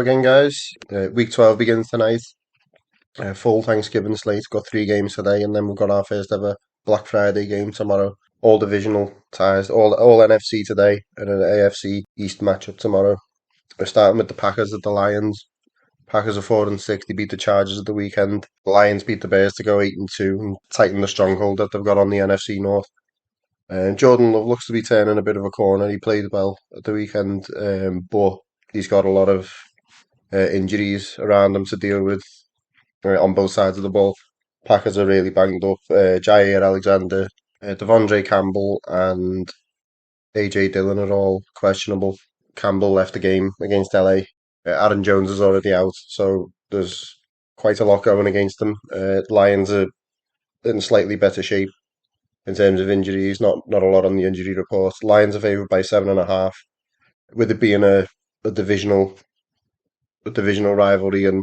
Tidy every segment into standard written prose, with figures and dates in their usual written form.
again, guys. Week 12 begins tonight. Full Thanksgiving slate. Got three games today, and then we've got our first ever Black Friday game tomorrow. All divisional ties. All NFC today, and an AFC East matchup tomorrow. We're starting with the Packers at the Lions. Packers are 4-6. They beat the Chargers at the weekend. The Lions beat the Bears to go 8-2 and tighten the stronghold that they've got on the NFC North. Jordan Love looks to be turning a bit of a corner. He played well at the weekend, but he's got a lot of injuries around him to deal with on both sides of the ball. Packers are really banged up. Jair Alexander, Devondre Campbell, and AJ Dillon are all questionable. Campbell left the game against LA. Aaron Jones is already out, so there's quite a lot going against them. Lions are in slightly better shape in terms of injuries. Not a lot on the injury report. Lions are favoured by 7.5, with it being a divisional rivalry, and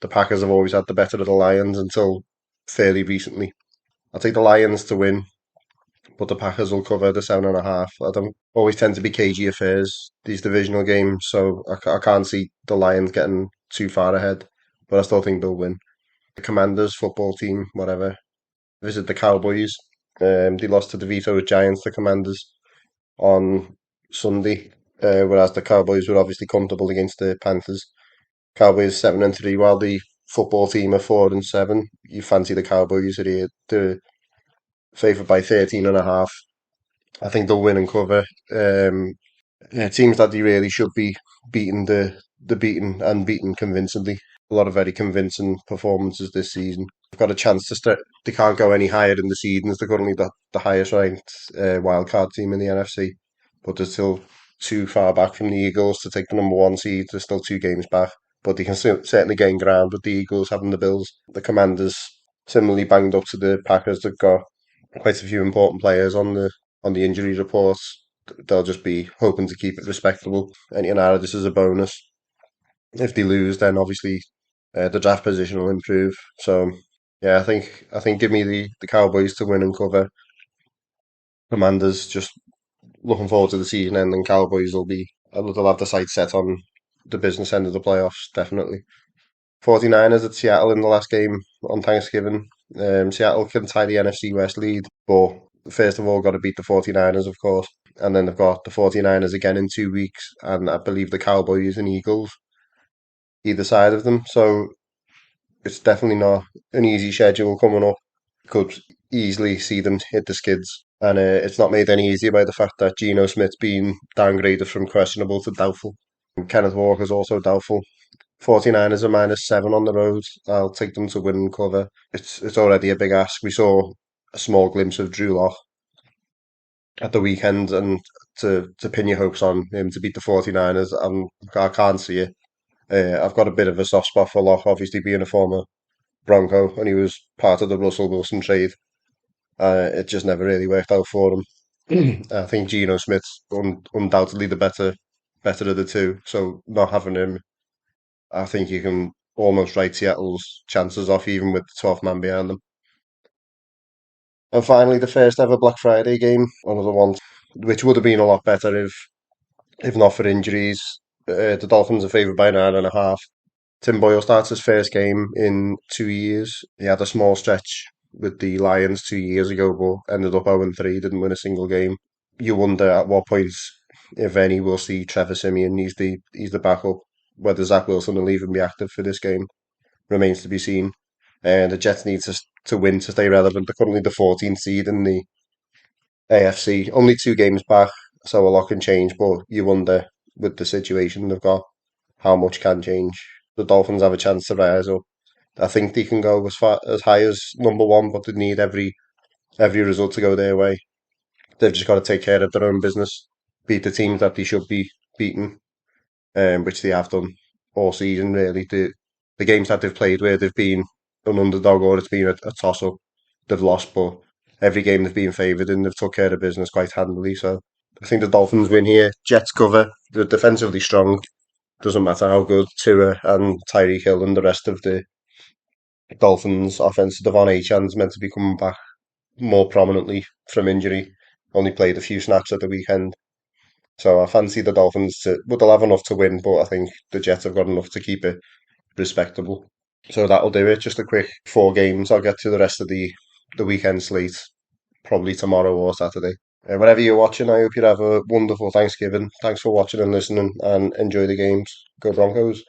the Packers have always had the better of the Lions until fairly recently. I'll take the Lions to win, but the Packers will cover the 7.5. I don't always tend to be cagey affairs, these divisional games, so I can't see the Lions getting too far ahead, but I still think they'll win. The Commanders football team, whatever, visit the Cowboys. They lost to the vetoed Giants, the Commanders, on Sunday, whereas the Cowboys were obviously comfortable against the Panthers. Cowboys 7-3, while the football team are 4-7. You fancy the Cowboys are here. They're favoured by 13.5. I think they'll win and cover. It seems that they really should be beating the beaten and beaten convincingly. A lot of very convincing performances this season. They've got a chance to start. They can't go any higher in the seedings. They're currently the highest ranked wild card team in the NFC, but they're still too far back from the Eagles to take the number one seed. They're still two games back, but they can certainly gain ground with the Eagles having the Bills. The Commanders similarly banged up to the Packers. They've got quite a few important players on the injury reports. They'll just be hoping to keep it respectable. Anything out of this is a bonus. If they lose, then obviously the draft position will improve. So yeah, I think give me the Cowboys to win and cover. Commanders just looking forward to the season end, and Cowboys they'll have the sights set on the business end of the playoffs, definitely. 49ers at Seattle in the last game on Thanksgiving. Seattle can tie the NFC West lead, but first of all, got to beat the 49ers, of course. And then they've got the 49ers again in 2 weeks, and I believe the Cowboys and Eagles either side of them. So it's definitely not an easy schedule coming up. Could easily see them hit the skids. And it's not made any easier by the fact that Geno Smith's been downgraded from questionable to doubtful. And Kenneth Walker's also doubtful. 49ers are -7 on the road. I'll take them to win and cover. It's already a big ask. We saw a small glimpse of Drew Lock at the weekend, and to pin your hopes on him to beat the 49ers, I can't see it. I've got a bit of a soft spot for Lock, obviously being a former Bronco, and he was part of the Russell Wilson trade. It just never really worked out for him. I think Geno Smith's undoubtedly the better of the two, so not having him, I think you can almost write Seattle's chances off, even with the 12th man behind them. And finally, the first ever Black Friday game, one of the ones which would have been a lot better if not for injuries. The Dolphins are favoured by 9.5. Tim Boyle starts his first game in 2 years. He had a small stretch with the Lions 2 years ago, but ended up 0-3, didn't win a single game. You wonder at what point, if any, we'll see Trevor Siemian. He's the backup. Whether Zach Wilson will even be active for this game remains to be seen. And the Jets need to win to stay relevant. They're currently the 14th seed in the AFC, only two games back, so a lot can change. But you wonder, with the situation they've got, how much can change. The Dolphins have a chance to rise up. I think they can go as high as number one, but they need every result to go their way. They've just got to take care of their own business, beat the teams that they should be beating, which they have done all season. Really, the games that they've played where they've been an underdog or it's been a toss up, they've lost. But every game they've been favoured in, they've took care of business quite handily. So I think the Dolphins win here. Jets cover. They're defensively strong. Doesn't matter how good Tua and Tyreek Hill and the rest of the Dolphins offense. Devon Achan's meant to be coming back more prominently from injury. Only played a few snaps at the weekend. So I fancy the Dolphins to, well, they'll have enough to win, but I think the Jets have got enough to keep it respectable. So that'll do it. Just a quick 4 games. I'll get to the rest of the weekend slate probably tomorrow or Saturday. Whenever you're watching, I hope you have a wonderful Thanksgiving. Thanks for watching and listening, and enjoy the games. Go Broncos.